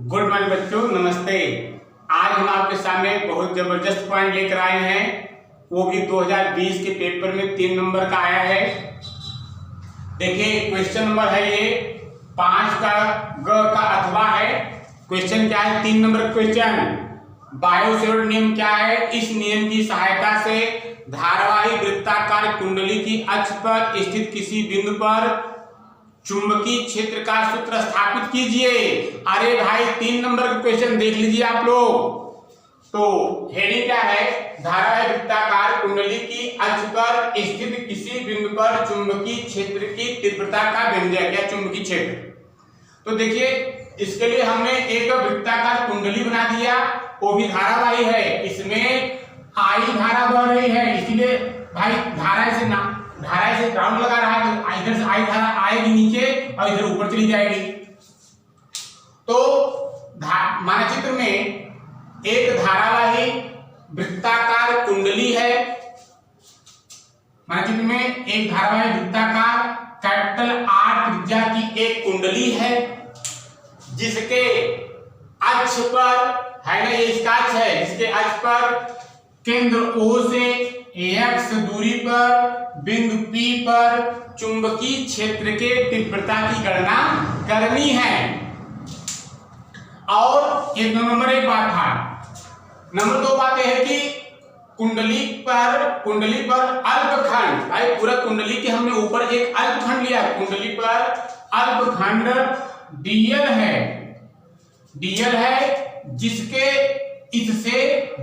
Good morning बच्चों, नमस्ते। आज हम आपके सामने बहुत जबरदस्त पॉइंट लेकर आए हैं, वो भी 2020 के पेपर में 3 नंबर का आया है। देखिए क्वेश्चन नंबर है ये 5 का ग का अथवा है। क्वेश्चन क्या है? 3 नंबर क्वेश्चन। बायो-सेवर्ट नियम क्या है? इस नियम की सहायता से धारावाही वृत्ताकार कुंडली की अक्ष पर स्थित किसी बिंदु पर चुंबकीय क्षेत्र का सूत्र स्थापित कीजिए। अरे भाई 3 नंबर का क्वेश्चन देख लीजिए आप लोग। तो हेडिंग क्या है? धारावाही वृत्ताकार कुंडली की अक्ष पर स्थित किसी बिंदु पर चुंबकीय क्षेत्र की तीव्रता का व्यंजक या चुंबकीय क्षेत्र। तो देखिए इसके लिए हमने एक वृत्ताकार कुंडली बना दिया, वो भी धारावाही है। इसमें आई धारा बह रही है, इसलिए भाई धारा से ग्राउंड लगा रहा है, तो इधर से आई धारा आएगी नीचे और इधर ऊपर चली जाएगी। तो मानचित्र में एक धारावाही वृत्ताकार कुंडली है। मानचित्र में एक धारावाही वृत्ताकार कैपिटल R त्रिज्या की एक कुंडली है, जिसके अक्ष पर है ना, ये इसका अक्ष है, जिसके अक्ष पर केंद्र O से x दूरी पर बिंदु P पर चुंबकीय क्षेत्र के तीव्रता की गणना करनी है। और ये 2 नंबर एक बात था। नंबर 2 बात है कि कुंडली पर अल्पखंड, भाई पूरा कुंडली के हमने ऊपर एक अल्पखंड लिया। कुंडली पर अल्पखंड dl है,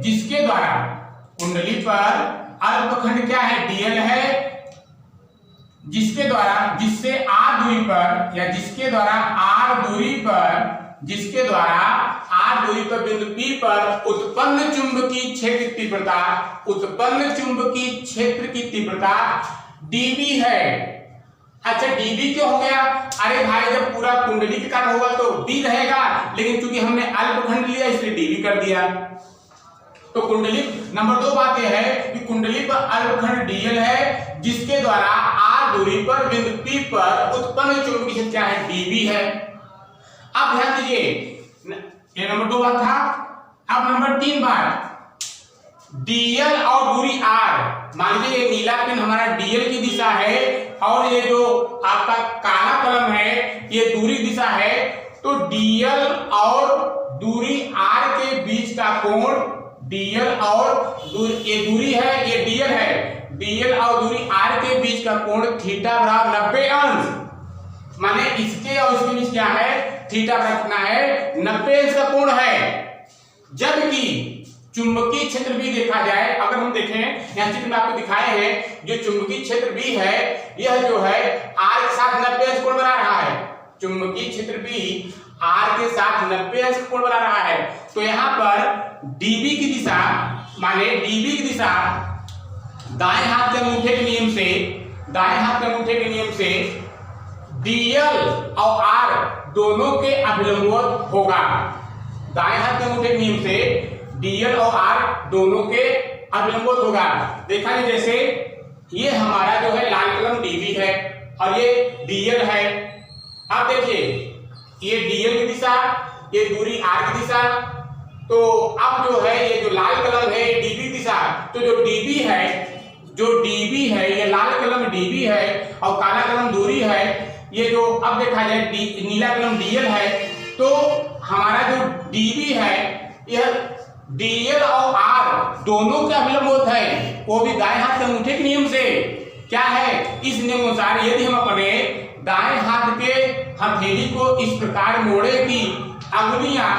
जिसके द्वारा कुंडली पर अल्पखंड क्या है? dl है, जिससे r दूरी पर या जिसके द्वारा r दूरी पर बिंदु P पर उत्पन्न चुंबकीय क्षेत्र की तीव्रता dB है। अच्छा dB क्यों हो गया? अरे भाई जब पूरा कुंडली के कारण होगा तो d रहेगा, लेकिन चूंकि हमने अल्पखंड लिया इसलिए dB कर दिया। तो कुंडली नंबर 2 बात यह है कि कुंडली पर अल्पखंड dl है, जिसके द्वारा r दूरी पर बिंदु P पर उत्पन्न चुंबकीय क्षेत्र क्या है? dB है। अब ध्यान दीजिए, ये नंबर 2 बात था। अब नंबर 3 बात, dl और दूरी r। मान लीजिए ये नीला पेन हमारा dl की दिशा है और ये जो आपका काला कलम है ये दूरी दिशा है। तो dl और दूरी r के बीच का कोण, dl और ये दूरी है, ये dl है, dl और दूरी r के बीच का कोण थीटा बराबर 90 अंश। माने इसके और इसके बीच क्या है? थीटा बराबर कितना है? 90 अंश का कोण है। जबकि चुंबकीय क्षेत्र भी देखा जाए, अगर हम देखें यहाँ चित्र में आपको दिखाए हैं, जो चुंबकीय क्षेत्र भी है यह जो है r के साथ 90 अंश कोण बना रहा है। चुंबकीय क्षेत्र भी r के साथ 90 अंश कोण बना रहा है। तो यहाँ पर dB की दिशा, माने dB की दिशा दाएं हाथ के अंगूठे के नियम से dl और r दोनों के अभिलंबवत होगा। दाएं हाथ के अंगूठे के नियम से dl और r दोनों के अभिलंबवत होगा। देखा जाए जैसे ये हमारा जो है लाल कलम dB है और ये dl है। अब देखिए ये dl की दिशा, ये दूरी r की दिशा। तो अब जो है ये जो लाल कलम है dB दिशा, तो जो dB है ये लाल कलम dB है और काला कलम दूरी है। ये जो अब देखा जाए नीला कलम dl है, तो हमारा जो dB है यह dl और r दोनों के अभिलंबवत है, वो भी दाएं हाथ के अंगूठे के नियम से। क्या है? इस नियम अनुसार यदि हम अपने दाएं हाथ के हथेली को इस प्रकार मोड़े कि अंगुलियां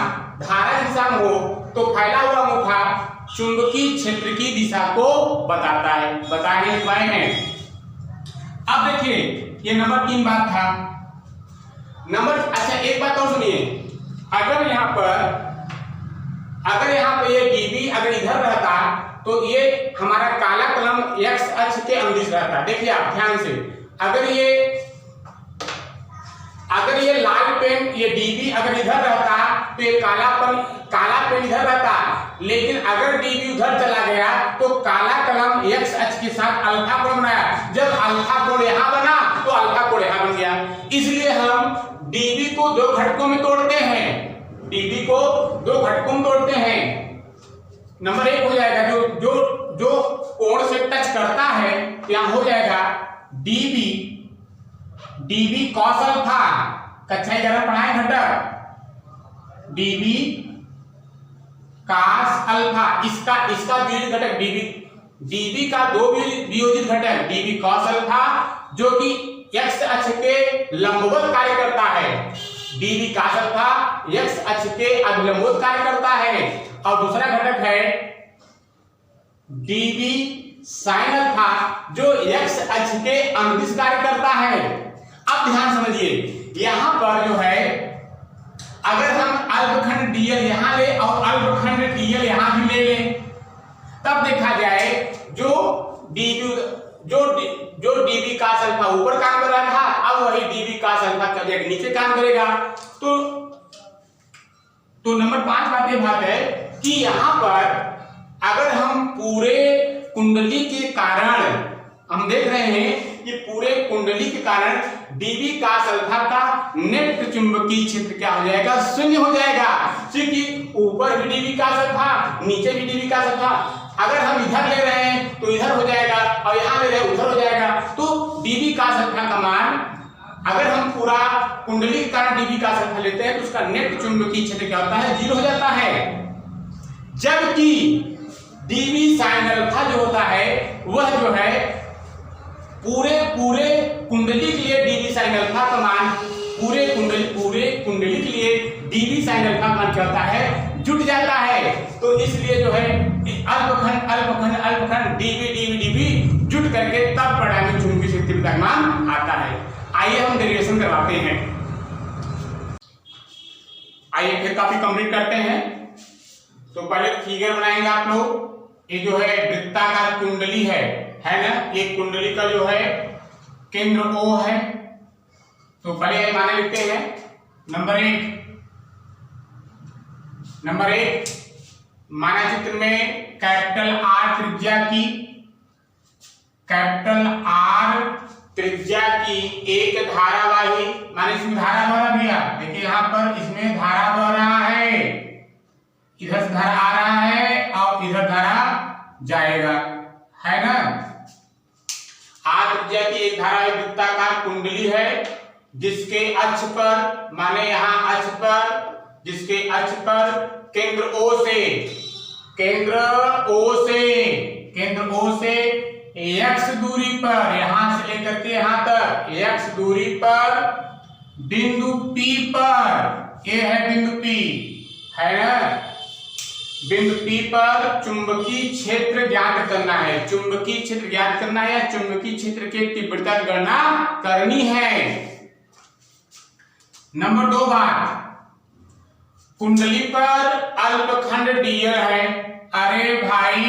धारा दिशा में हो, तो फैला हुआ अंगूठा चुंबकीय क्षेत्र की दिशा को बताता है। बताने लिखवाए हैं। अब देखिए ये नंबर 3 बात था। अच्छा एक बात और सुनिए, अगर यहाँ पर ये dB अगर इधर रहता तो ये हमारा काला कलम x अक्ष के अनुदिश रहता। देखिए आप ध्यान से, अगर ये लाल पेन ये dB अगर इधर रहता तो ये काला पेन इधर रहता, लेकिन अगर dB उधर चला गया तो काला कलम x अक्ष के साथ अल्फा कोण बनाया। जब अल्फा कोण यहाँ बना तो अल्फा कोण यहाँ बन गया। इसलिए हम dB को 2 घटकों में तोड़ते हैं। डीबी को दो घटकों में तोड़ते हैं। नंबर एक हो जाएगा जो जो जो कोण से टच करता है, यहां हो जाएगा डीबी, डीबी कॉस अल्फा, कक्षा 11 पढ़ाए घटक, डीबी कास अल्फा, इसका वियोजित घटक डीबी का दो वियोजित घटक डीबी कॉस अल्फा जो कि एक्स अक्ष के लंबवत कार्य करता है, डीबी कास अल्फा एक्स अक्ष के अभिलंबवत कार्य करता है, और दूसरा घटक है डीबी साइन अल्फा जो एक्स अक्ष के अनुदिश कार्य करता है। अब ध्यान समझिए, यहां पर जो है अगर हम अल्पखंड डीएल यहां ले और अल्पखंड डीएल यहां भी ले लें, तब देखा जाए जो डीबी कास अल्फा ऊपर काम कर रहा था, अब वही डीबी कास अल्फा का नीचे काम करेगा। तो नंबर 5 बात है कि यहां पर अगर हम पूरे कुंडली के कारण हम देख रहे हैं कि पूरे कुंडली के कारण डीबी कास अल्फा का नेट चुंबकीय क्षेत्र क्या हो जाएगा, शून्य हो जाएगा, क्योंकि ऊपर भी डीबी कास अल्फा नीचे भी डीबी कास अल्फा। अगर हम इधर ले रहे हैं तो इधर हो जाएगा और यहां ले रहे हैं उधर हो जाएगा। तो डीबी कास अल्फा का मान अगर हम पूरा कुंडली के कारण डीबी कास अल्फा लेते हैं तो उसका नेट चुंबकीय क्षेत्र क्या होता है, 0 हो जाता है। जबकि डीबी साइन अल्फा जो होता है वह जो है पूरे कुंडली के लिए डीबी साइन अल्फा का मान पूरे कुंडली के लिए डीबी साइन अल्फा का मान क्या होता है, जुट जाता है। तो इसलिए जो है अल्पखंड अल्पखंड अल्पखंड डीबी डीबी डीबी जुट करके तब परिणामी चुंबकीय क्षेत्र का मान आता है। आइए हम डेरिवेशन करवाते हैं। आइए फिर काफी कंप्लीट करते हैं। तो पहले फिगर बनाएंगे आप लोग। ये जो है वृत्ताकार कुंडली है ना, एक कुंडली का जो है केंद्र O है। तो पहले माने लिखते हैं नंबर एक माना चित्र में कैपिटल R त्रिज्या की एक धारावाही, माने इसमें धारा बह रहा भैया, देखिए यहाँ पर इसमें धारा बह रहा है, इधर से धारा आ रहा है और इधर धारा जाएगा, है ना। R त्रिज्या की एक धारा वृत्ताकार कुंडली है जिसके अक्ष पर, माने यहाँ अक्ष पर, जिसके अक्ष पर केंद्र O से x दूरी पर, यहां से लेकर के यहां तक x दूरी पर बिंदु P पर, ये है बिंदु P, है ना। बिंदु P पर चुंबकीय क्षेत्र ज्ञात करना है, चुंबकीय क्षेत्र ज्ञात करना है, चुंबकीय क्षेत्र की तीव्रता की गणना करनी है। नंबर 2 बात, कुंडली पर अल्पखंड डीएल है। अरे भाई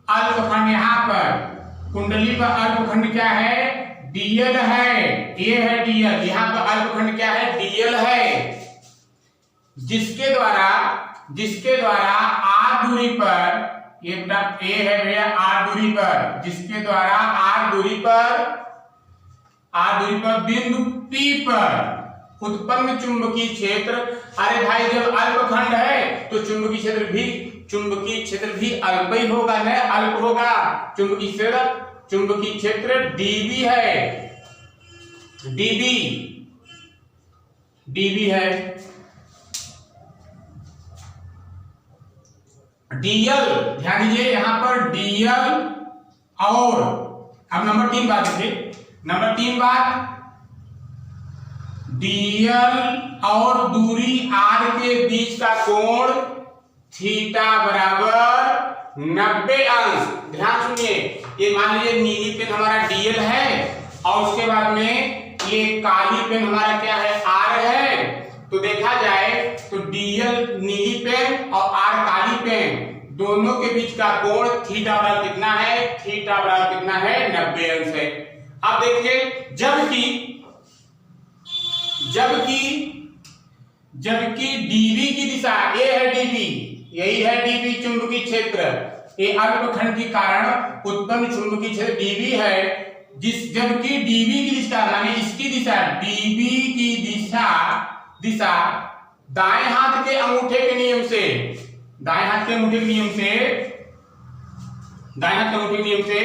अल्पखंड यहाँ पर कुंडली पर अल्पखंड क्या है, डीएल है, ये है डीएल, यहाँ पर अल्पखंड क्या है, डीएल है, जिसके द्वारा आर दूरी पर, ये है भैया आर दूरी पर, जिसके द्वारा आर दूरी पर बिंदु P पर उत्पन्न चुंबकीय क्षेत्र। अरे भाई जब अल्पखंड है तो चुंबकीय क्षेत्र भी अल्प ही होगा, न अल्प होगा। चुंबकीय क्षेत्र डीबी है, डीबी है। डीएल ध्यान दीजिए यहाँ पर डीएल, और अब नंबर 3 बात देखिए, नंबर 3 बात, डीएल और दूरी आर के बीच का कोण थीटा बराबर 90 अंश। ध्यान सुनिए, ये मान लीजिए नीली पेन हमारा डीएल है और उसके बाद में ये काली पेन हमारा क्या है, आर है। तो देखा जाए तो डीएल नीली पेन और आर काली पेन दोनों के बीच का कोण थीटा बराबर कितना है, थीटा बराबर कितना है, 90 अंश है। अब देखिए जबकि डीबी की दिशा, ये है डीबी, यही है डीबी चुंबकीय क्षेत्र, ये अल्पखंड के कारण उत्पन्न चुंबकीय क्षेत्र डीबी है। जबकि डीबी की दिशा, माने इसकी दिशा, डीबी की दिशा दाएं हाथ के अंगूठे के नियम से, दाएं हाथ के अंगूठे के नियम से, दाएं हाथ के अंगूठे के नियम से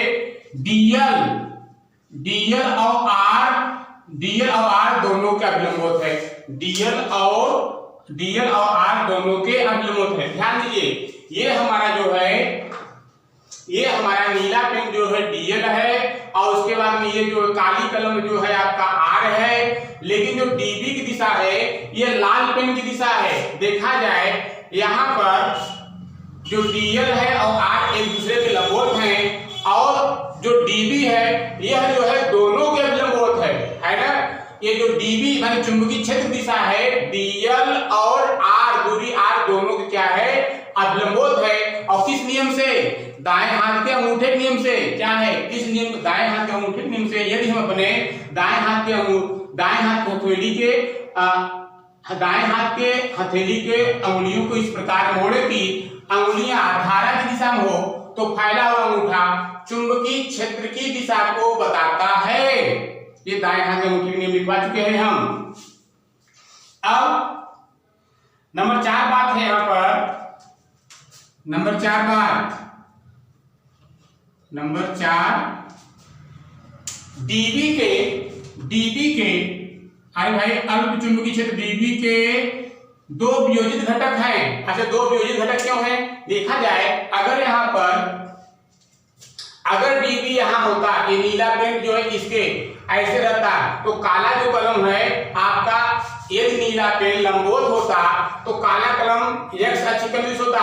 डीएल डीएल और आर दोनों के अभिलंब होते हैं। डीएल और आर दोनों के अभिलंब होते हैं। ध्यान दीजिए, ये हमारा जो है, ये हमारा नीला पेन जो है डीएल है, और उसके बाद में ये जो काली कलम जो है आपका आर है। लेकिन जो डीबी की दिशा है ये लाल पेन की दिशा है। देखा जाए यहाँ पर जो डीएल है और आर एक दूसरे के लंबवत हैं, और जो डीबी है यह जो है दोनों के लंबवत है ना। ये जो डीबी माने चुंबकीय क्षेत्र दिशा है, डीएल और आर, दूरी आर दोनों के क्या है, अभिलंबवत है। और किस नियम से, दाएं हाथ के अंगूठे के नियम से। क्या है, किस नियम, दाएं हाथ के अंगूठे के नियम से। यदि हम अपने दाएं हाथ के हथेली के अंगुलियों को इस प्रकार मोड़े कि अंगुलियां धारा की दिशा में हो, तो फैला हुआ अंगूठा चुंबकीय क्षेत्र की दिशा को बताता है। ये दाएं हाथ के अंगूठे के नियम लिखवा चुके हैं हम। अब नंबर 4 बात है यहाँ पर, नंबर 4 डीबी के अरे भाई अल्प चुंबकीय क्षेत्र डीबी के 2 वियोजित घटक हैं। अच्छा, 2 वियोजित घटक क्यों हैं? देखा जाए, अगर यहाँ पर अगर डीबी यहाँ होता, ये नीला पेन जो है इसके ऐसे रहता, तो काला जो कलम है आपका, यदि नीला पेन लंबवत होता तो काला कलम एक्स अक्ष के अनुदिश होता।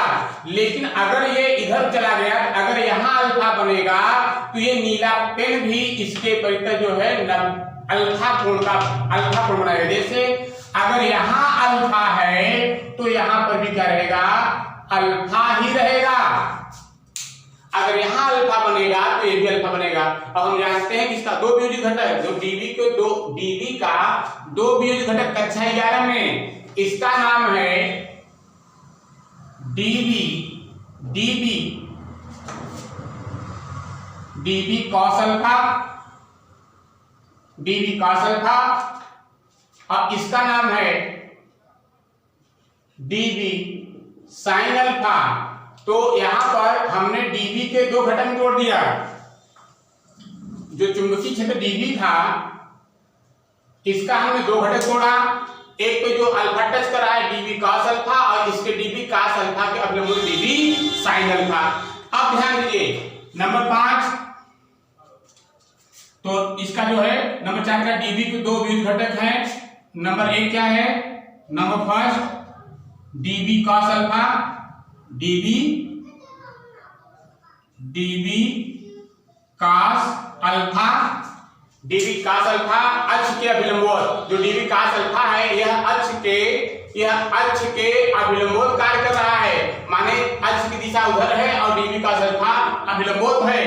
लेकिन अगर ये इधर चला गया, अगर यहाँ अल्फा बनेगा तो ये नीला पेन भी इसके परितः जो है अल्फा कोण बनाएगा। जैसे अगर यहाँ अल्फा है तो यहाँ पर भी क्या रहेगा, अल्फा ही रहेगा। अगर यहाँ अल्फा बनेगा तो ये भी अल्फा बनेगा। अब हम जानते हैं कि इसका 2 वियोजित घटक, जो डीबी का 2 वियोजित घटक कक्षा 11 में, इसका नाम है डीबी कॉस अल्फा, और इसका नाम है डीबी साइन अल्फा। तो यहां पर हमने डीबी के 2 घटक जोड़ दिया। जो चुंबकीय क्षेत्र डीबी था इसका हमने 2 घटक जोड़ा। एक पे जो अल्फा टच कर रहा है डीबी कॉस अल्फा, और इसके डीबी कॉस अल्फा के अभिलंब डीबी साइन अल्फा। अब ध्यान दीजिए नंबर 5, तो इसका जो है नंबर 4 का डीबी के 2 वियोजित घटक हैं। नंबर 1 क्या है, number 1 dB cos alpha, dB cos alpha अक्ष के अभिलंबवत। जो डीबी कॉस अल्फा है यह अक्ष के अभिलंबवत कार्य कर रहा है, माने अक्ष की दिशा उधर है और डीबी कॉस अल्फा अभिलंबवत है।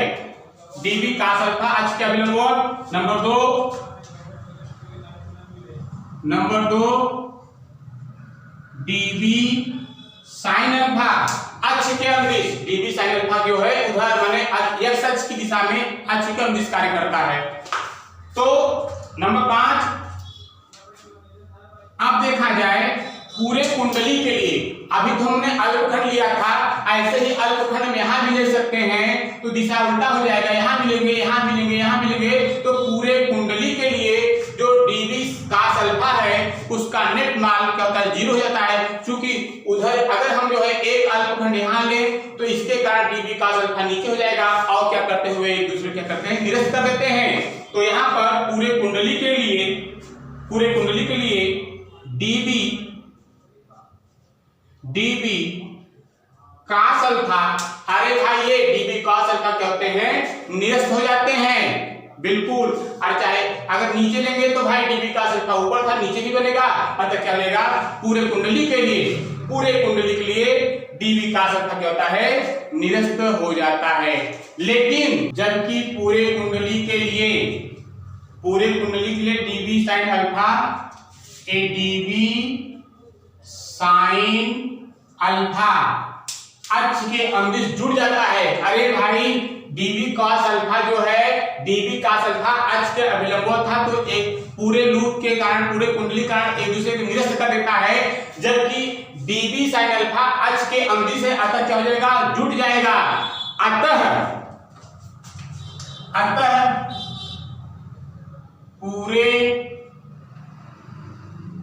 डीबी कॉस अल्फा अक्ष के अभिलंबवत। नंबर 2 डीबी साइन अल्फा अक्ष के अनुदिश। डीबी साइन अल्फा जो है उधर माने एक्स अक्ष की दिशा में अक्ष के अनुदिश कार्य करता है। तो नंबर 5, अब देखा जाए पूरे कुंडली के लिए, अभी तो हमने अल्पखंड लिया था, ऐसे ही अल्पखंड में यहां भी ले सकते हैं, तो दिशा उल्टा हो जाएगा, यहां मिलेंगे, यहां मिलेंगे, यहां मिलेंगे। तो पूरे कुंडली के लिए जो डीबी कॉस अल्फा है उसका नेट मान क्या होता है, 0 हो जाता है। क्योंकि उधर अगर हम जो है एक अल्पखंड यहां ले तो इसके कारण डीबी कॉस अल्फा नीचे हो जाएगा, और क्या करते हुए एक दूसरे क्या करते हैं, निरस्त कर देते हैं। तो यहाँ पर पूरे कुंडली के लिए डीबी कॉस अल्फा, अरे भाई ये डीबी कॉस अल्फा क्या होते हैं, निरस्त हो जाते हैं बिल्कुल। और चाहे अगर नीचे लेंगे तो भाई डीबी कॉस अल्फा ऊपर था, नीचे भी बनेगा, अतः क्या लेगा, पूरे कुंडली के लिए डीबी कॉस अल्फा क्या होता है, निरस्त हो जाता है। लेकिन जबकि पूरे कुंडली के लिए डीबी साइन अल्फा, ए डीबी साइन अल्फा अक्ष के अनुदिश जुड़ जाता है। अरे भाई डीबी कॉस अल्फा जो है, डीबी कॉस अल्फा अक्ष के अभिलंबवत था, तो एक पूरे लूप के कारण, पूरे कुंडली कारण एक दूसरे को निरस्त कर देता है। जबकि डीबी साइन अल्फा अक्ष के अवधि से अतः क्या हो जाएगा, जुट जाएगा। अतः पूरे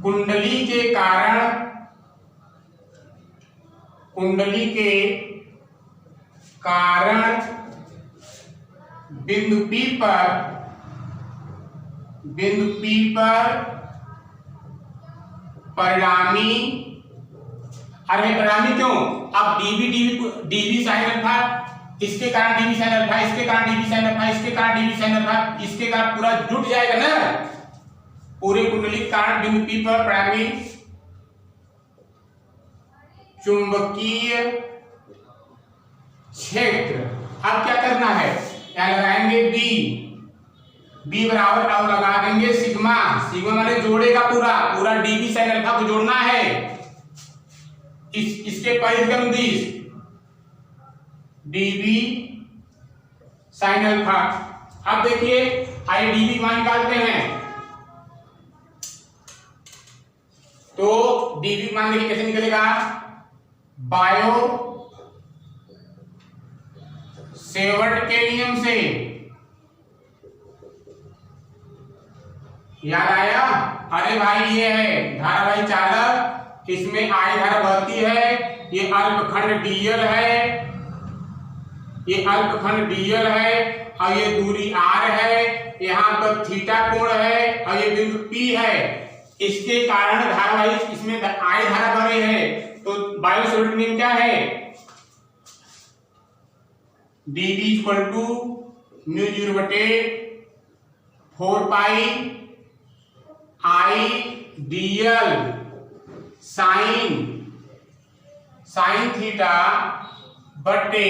कुंडली के कारण बिंदु P पर परिणामी, अरे परिणामी क्यों, अब डीबी साइन अल्फा, इसके कारण डीबी साइन अल्फा, इसके कारण डीबी साइन अल्फा, इसके कारण डीबी साइन अल्फा, इसके कारण पूरा जुट जाएगा ना। पूरे कुंडली के कारण बिंदु P पर परिणामी चुंबकीय क्षेत्र। अब क्या करना है, क्या लगाएंगे, बी बराबर अब लगा देंगे सिग्मा माने जोड़ेगा, पूरा डीबी साइन अल्फा को जोड़ना है इसके परिक्रम दिश डीबी साइन अल्फा। अब देखिए आइए डीबी मान निकालते हैं। तो डीबी मान देखिए कैसे निकलेगा, बायो सेवर्ट के नियम से याद आया। अरे भाई ये है धारावाही चालक, इसमें आई धारा बहती है, ये अल्पखंड डीएल है, और ये दूरी आर है, यहाँ पर थीटा कोण है, और ये बिंदु पी है। इसके कारण धारावाही इसमें आई धारा बह रही है। तो बायो सेवर्ट नियम क्या है, dB equal to mu 0/4 pi I dl sine theta बटे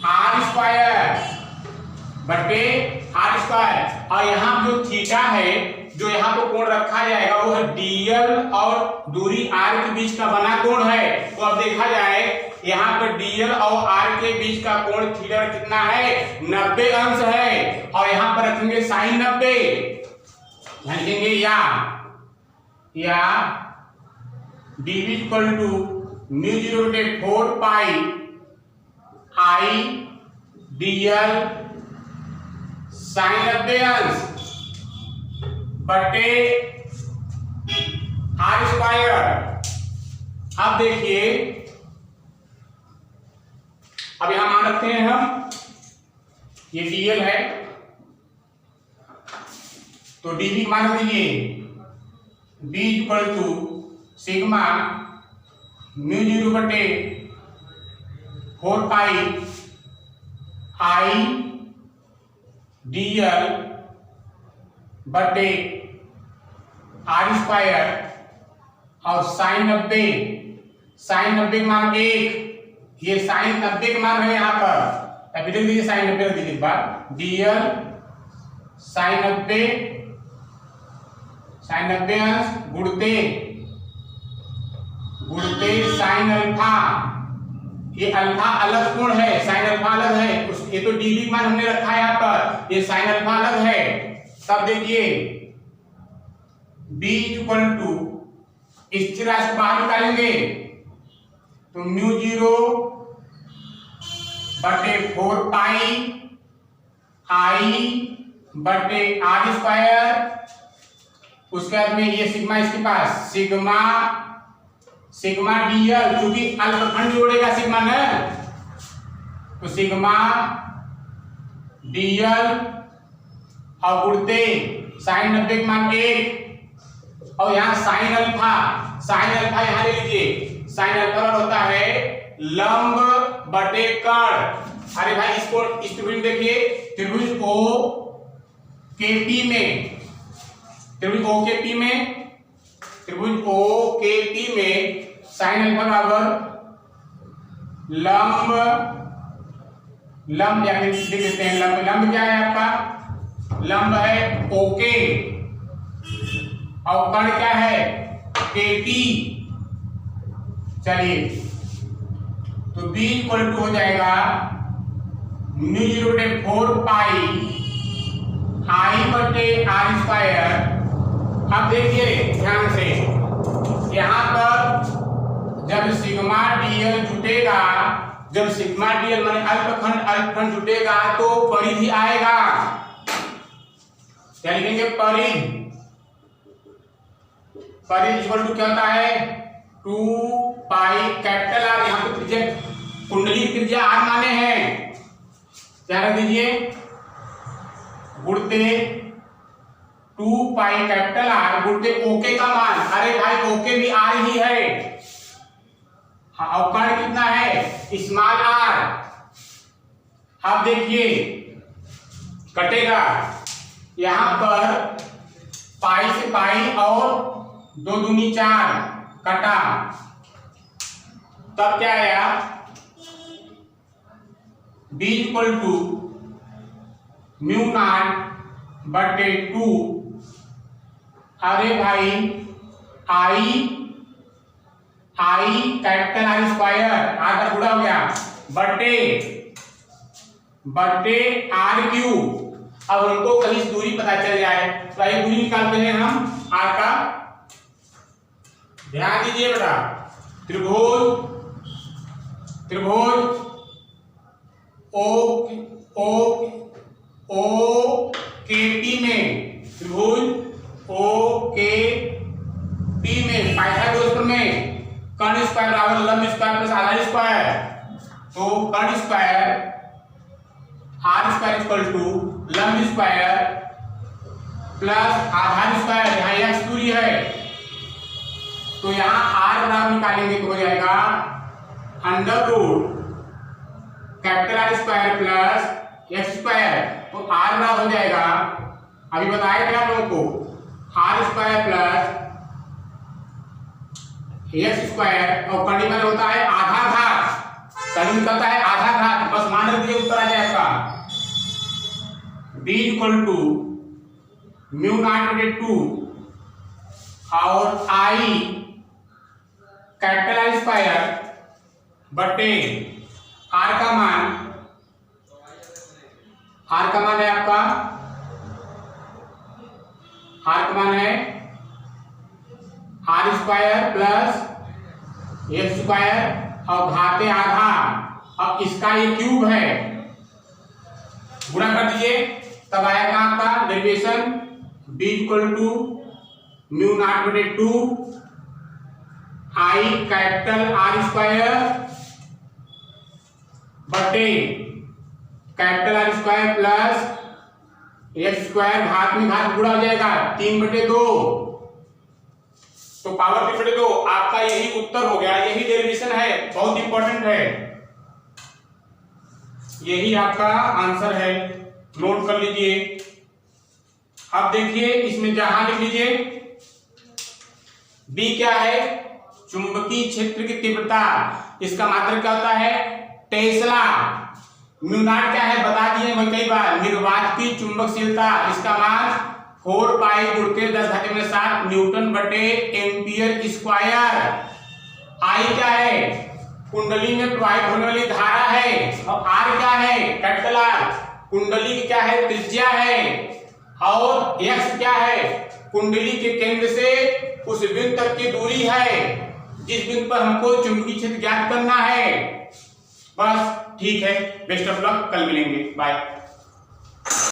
r स्क्वायर। और यहाँ जो थीटा है, जो यहाँ पर कोण रखा जाएगा वो है dl और दूरी r के बीच का बना कोण है। तो अब देखा जाए यहाँ पर dl और r के बीच का कोण थीटा कितना है, 90 अंश है। और यहाँ पर रखेंगे साइन 90, लिखेंगे या dB equal to mu 0/4 pi I dl sine 90 अंश बटे r स्क्वायर। अब देखिए, अब यहां मान रखते हैं हम, ये dl है, तो dB मान लीजिए b equal to sigma mu 0/4 pi I dl बटे r स्क्वायर और साइन 90 मान 1, ये साइन 90 के मान है यहाँ पर, अभी लिख दीजिए साइन 90 रख दीजिए बार dl साइन 90 अंश गुणते साइन अल्फा। ये अल्फा अलग कोण है, साइन अल्फा अलग है, ये तो dB मान हमने रखा है यहाँ पर, ये साइन अल्फा अलग है। तब देखिए b इक्वल टू स्थिर राशि को बाहर निकालेंगे तो म्यू 0/4 पाई आई बटे r स्क्वायर। उसके बाद में ये सिग्मा, इसके पास सिग्मा dl, क्योंकि अल्पखंड जोड़ेगा सिग्मा न, तो सिग्मा dl और गुणते साइन 90 के मान 1, और यहाँ साइन अल्फा यहाँ ले लीजिए, साइन अल्फा होता है लंब बटे कर्ण। अरे भाई इसको इस त्रिभुज देखिए, त्रिभुज OKP में साइन अल्फा बराबर लंब या फिर लिख देते हैं लंब क्या है आपका, लंब है ओके और कर्ण क्या है KT। चलिए तो B इक्वल टू हो जाएगा म्यू 0/4 पाई आई बटे r स्क्वायर। अब देखिए ध्यान से, यहाँ पर जब सिग्मा डीएल जुटेगा, जब सिग्मा डीएल माने अल्पखंड जुटेगा तो परिधि आएगा। क्या लिखेंगे? परिधि इक्वल टू क्या होता है? 2 पाई कैपिटल आर। यहाँ पे त्रिज्या, कुंडली त्रिज्या आर माने हैं, क्या रख दीजिए? गुणते 2 पाई कैपिटल आर गुणते ओके का मान। अरे भाई ओके भी आर ही है, और कर्ण कितना है? Small R. अब देखिए कटेगा, यहां पर पाई से पाई और 2 दूनी 4 कटा, तब क्या आया? b equal to mu not बटे 2। अरे भाई I capital R square, R का गुणा हो गया, बटे आर क्यूब। अब हमको कहीं दूरी पता चल जाए तो ये दूरी निकालते हैं हम आर का। ध्यान दीजिए बेटा, त्रिभुज ओ के टी में, त्रिभुज ओ के टी में पाइथागोरस में कर्ण स्क्वायर बराबर लंब स्क्वायर प्लस आधार स्क्वायर। तो कर्ण square R square equal to लंब स्क्वायर प्लस आधार स्क्वायर, यहाँ एक्स दूरी है तो यहाँ आर बराबर निकालेंगे तो हो जाएगा under root capital R square plus X square. तो आर बराबर हो जाएगा, अभी बताया गया आप लोगों को, R square plus X square, और कर्ण में होता है आधा घात, कर्ण निकलता है आधा घात, बस मान रख दिए उत्तर आ जाएगा। b equal to mu not बटे 2 और आई कैपिटल आर स्क्वायर बटे आर का मान है आपका, आर का मान है R square plus X square और घाते आधा, अब इसका ये क्यूब है, गुणा कर दीजिए तब आएगा आपका derivation b equal to mu not बटे 2 आई कैपिटल आर स्क्वायर बटे capital R square plus X square, घात में घात गुणा हो जाएगा 3/2, तो पावर 3/2 आपका यही उत्तर हो गया। यही डेरिवेशन है, बहुत इंपॉर्टेंट है, यही आपका आंसर है, नोट कर लीजिए। अब देखिए इसमें जहां लिख लीजिए B क्या है? चुंबकीय क्षेत्र की तीव्रता, इसका मात्रक क्या होता है? टेस्ला। म्यू नॉट क्या है? बता दिए मैं कई बार, निर्वात की चुंबकशीलता, इसका मान 4 पाई गुणके 10⁻⁷ न्यूटन बटे एम्पियर स्क्वायर। आई क्या है? कुंडली में प्रवाहित होने वाली धारा है, और आर क्या है? कैपिटल आर कुंडली की क्या है? त्रिज्या है, और एक्स क्या है? कुंडली के केंद्र से उस बिंदु तक की दूरी है जिस बिंदु पर हमको चुंबकीय क्षेत्र ज्ञात करना है। बस ठीक है, बेस्ट ऑफ लक, कल मिलेंगे, बाय।